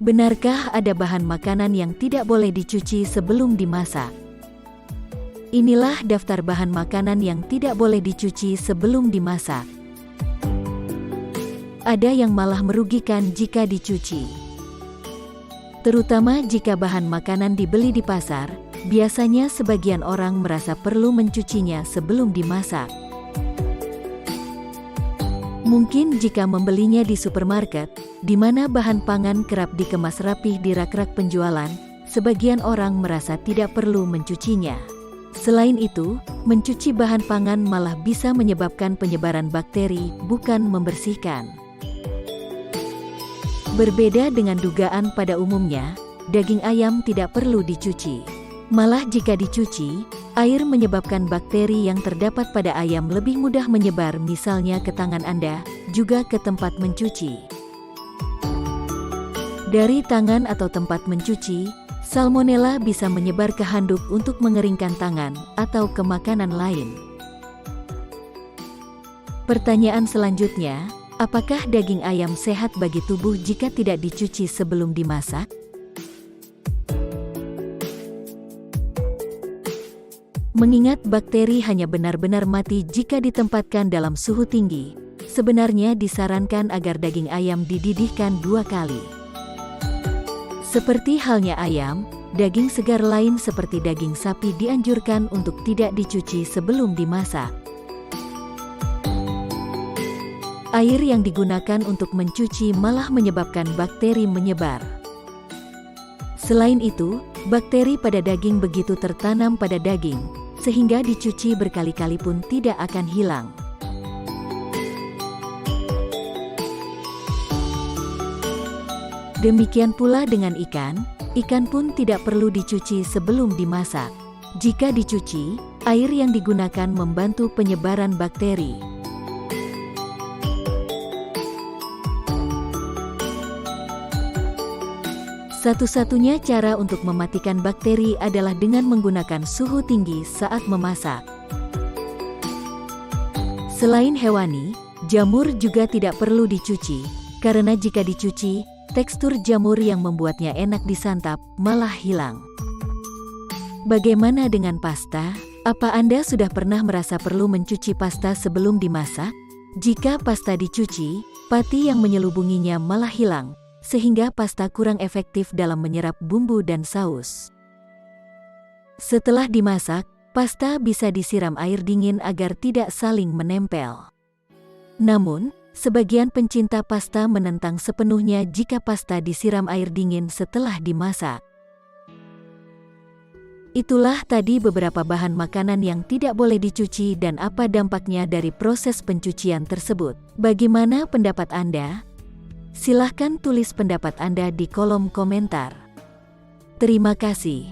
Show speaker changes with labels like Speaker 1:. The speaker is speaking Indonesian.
Speaker 1: Benarkah ada bahan makanan yang tidak boleh dicuci sebelum dimasak? Inilah daftar bahan makanan yang tidak boleh dicuci sebelum dimasak. Ada yang malah merugikan jika dicuci. Terutama jika bahan makanan dibeli di pasar, biasanya sebagian orang merasa perlu mencucinya sebelum dimasak. Mungkin jika membelinya di supermarket, di mana bahan pangan kerap dikemas rapih di rak-rak penjualan, sebagian orang merasa tidak perlu mencucinya. Selain itu, mencuci bahan pangan malah bisa menyebabkan penyebaran bakteri, bukan membersihkan. Berbeda dengan dugaan pada umumnya, daging ayam tidak perlu dicuci. Malah jika dicuci, air menyebabkan bakteri yang terdapat pada ayam lebih mudah menyebar, misalnya ke tangan Anda, juga ke tempat mencuci. Dari tangan atau tempat mencuci, salmonella bisa menyebar ke handuk untuk mengeringkan tangan, atau ke makanan lain. Pertanyaan selanjutnya, apakah daging ayam sehat bagi tubuh jika tidak dicuci sebelum dimasak? Mengingat bakteri hanya benar-benar mati jika ditempatkan dalam suhu tinggi, sebenarnya disarankan agar daging ayam dididihkan 2 kali. Seperti halnya ayam, daging segar lain seperti daging sapi dianjurkan untuk tidak dicuci sebelum dimasak. Air yang digunakan untuk mencuci malah menyebabkan bakteri menyebar. Selain itu, bakteri pada daging begitu tertanam pada daging, sehingga dicuci berkali-kali pun tidak akan hilang. Demikian pula dengan ikan pun tidak perlu dicuci sebelum dimasak. Jika dicuci, air yang digunakan membantu penyebaran bakteri. Satu-satunya cara untuk mematikan bakteri adalah dengan menggunakan suhu tinggi saat memasak. Selain hewani, jamur juga tidak perlu dicuci, karena jika dicuci, tekstur jamur yang membuatnya enak disantap malah hilang. Bagaimana dengan pasta? Apa Anda sudah pernah merasa perlu mencuci pasta sebelum dimasak? Jika pasta dicuci, pati yang menyelubunginya malah hilang, sehingga pasta kurang efektif dalam menyerap bumbu dan saus. Setelah dimasak, pasta bisa disiram air dingin agar tidak saling menempel. Namun, sebagian pencinta pasta menentang sepenuhnya jika pasta disiram air dingin setelah dimasak. Itulah tadi beberapa bahan makanan yang tidak boleh dicuci dan apa dampaknya dari proses pencucian tersebut. Bagaimana pendapat Anda? Silahkan tulis pendapat Anda di kolom komentar. Terima kasih.